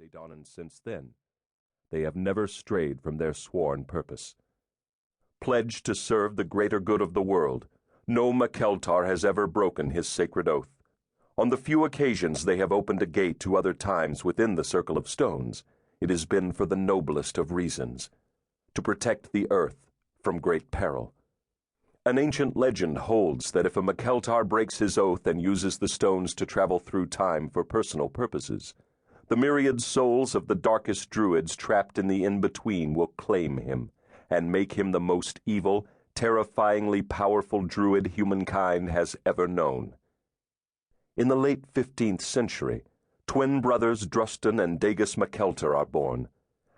stayed on, and since then, they have never strayed from their sworn purpose. Pledged to serve the greater good of the world, no MacKeltar has ever broken his sacred oath. On the few occasions they have opened a gate to other times within the circle of stones, it has been for the noblest of reasons, to protect the earth from great peril. An ancient legend holds that if a MacKeltar breaks his oath and uses the stones to travel through time for personal purposes, the myriad souls of the darkest druids trapped in the in-between will claim him and make him the most evil, terrifyingly powerful druid humankind has ever known. In the late 15th century, twin brothers Drustan and Dageus MacKeltar are born.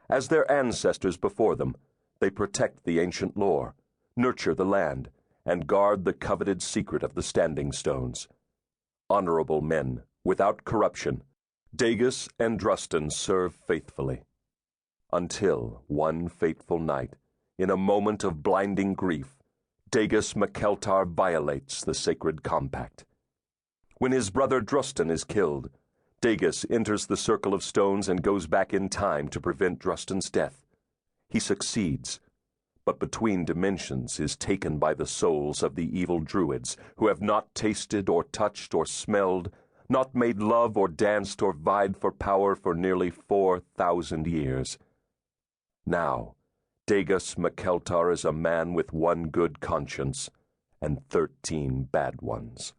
As their ancestors before them, they protect the ancient lore, nurture the land, and guard the coveted secret of the Standing Stones. Honorable men, without corruption, Dageus and Drustan serve faithfully. Until one fateful night, in a moment of blinding grief, Dageus MacKeltar violates the sacred compact. When his brother Drustan is killed, Dageus enters the circle of stones and goes back in time to prevent Drustan's death. He succeeds, but between dimensions is taken by the souls of the evil druids who have not tasted or touched or smelled, not made love or danced or vied for power for nearly 4,000 years. Now, Dageus MacKeltar is a man with one good conscience and 13 bad ones.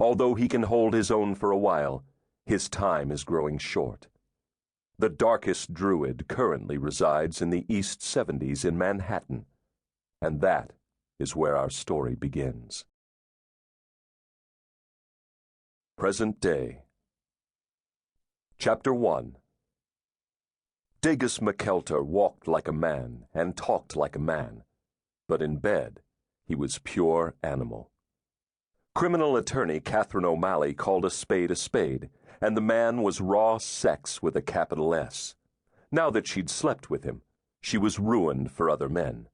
Although he can hold his own for a while, his time is growing short. The darkest druid currently resides in the East 70s in Manhattan, and that is where our story begins. Present Day. Chapter 1. Dageus MacKeltar walked like a man and talked like a man, but in bed he was pure animal. Criminal attorney Catherine O'Malley called a spade, and the man was raw sex with a capital S. Now that she'd slept with him, she was ruined for other men.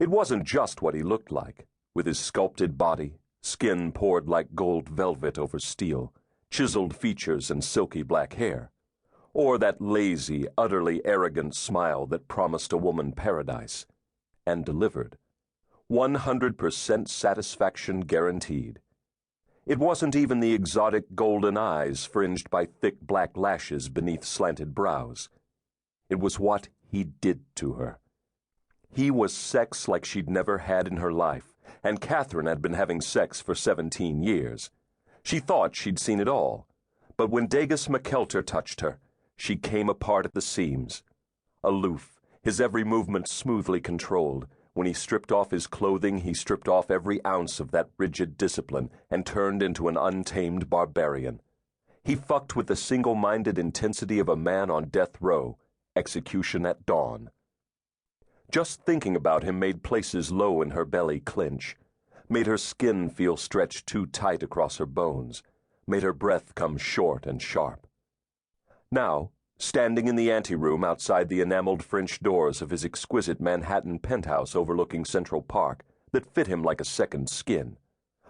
It wasn't just what he looked like, with his sculpted body, skin poured like gold velvet over steel, chiseled features and silky black hair, or that lazy, utterly arrogant smile that promised a woman paradise, and delivered. 100% satisfaction guaranteed. It wasn't even the exotic golden eyes fringed by thick black lashes beneath slanted brows. It was what he did to her. He was sex like she'd never had in her life, and Catherine had been having sex for 17 years. She thought she'd seen it all, but when Dageus MacKeltar touched her, she came apart at the seams. Aloof, his every movement smoothly controlled, when he stripped off his clothing, he stripped off every ounce of that rigid discipline and turned into an untamed barbarian. He fucked with the single-minded intensity of a man on death row, execution at dawn. Just thinking about him made places low in her belly clench, made her skin feel stretched too tight across her bones, made her breath come short and sharp. Now, standing in the anteroom outside the enameled French doors of his exquisite Manhattan penthouse overlooking Central Park that fit him like a second skin,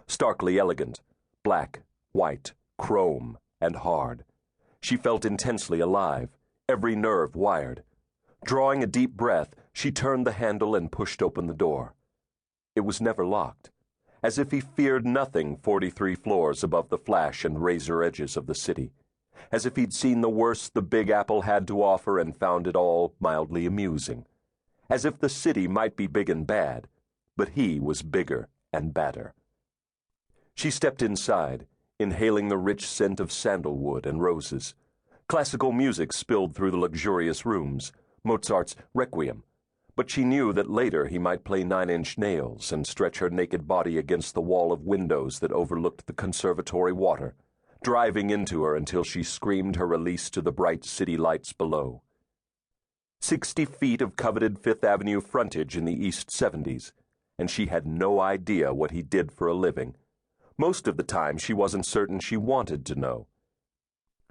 starkly elegant, black, white, chrome, and hard, she felt intensely alive, every nerve wired. Drawing a deep breath, she turned the handle and pushed open the door. It was never locked, as if he feared nothing 43 floors above the flash and razor edges of the city, as if he'd seen the worst the Big Apple had to offer and found it all mildly amusing, as if the city might be big and bad, but he was bigger and badder. She stepped inside, inhaling the rich scent of sandalwood and roses. Classical music spilled through the luxurious rooms, Mozart's Requiem, but she knew that later he might play 9-inch Nails and stretch her naked body against the wall of windows that overlooked the conservatory water, driving into her until she screamed her release to the bright city lights below. 60 feet of coveted Fifth Avenue frontage in the East 70s, and she had no idea what he did for a living. Most of the time she wasn't certain she wanted to know.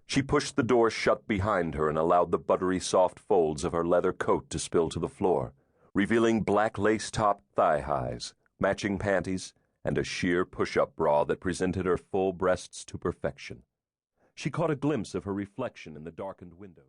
She pushed the door shut behind her and allowed the buttery soft folds of her leather coat to spill to the floor, revealing black lace-topped thigh-highs, matching panties, and a sheer push-up bra that presented her full breasts to perfection. She caught a glimpse of her reflection in the darkened windows.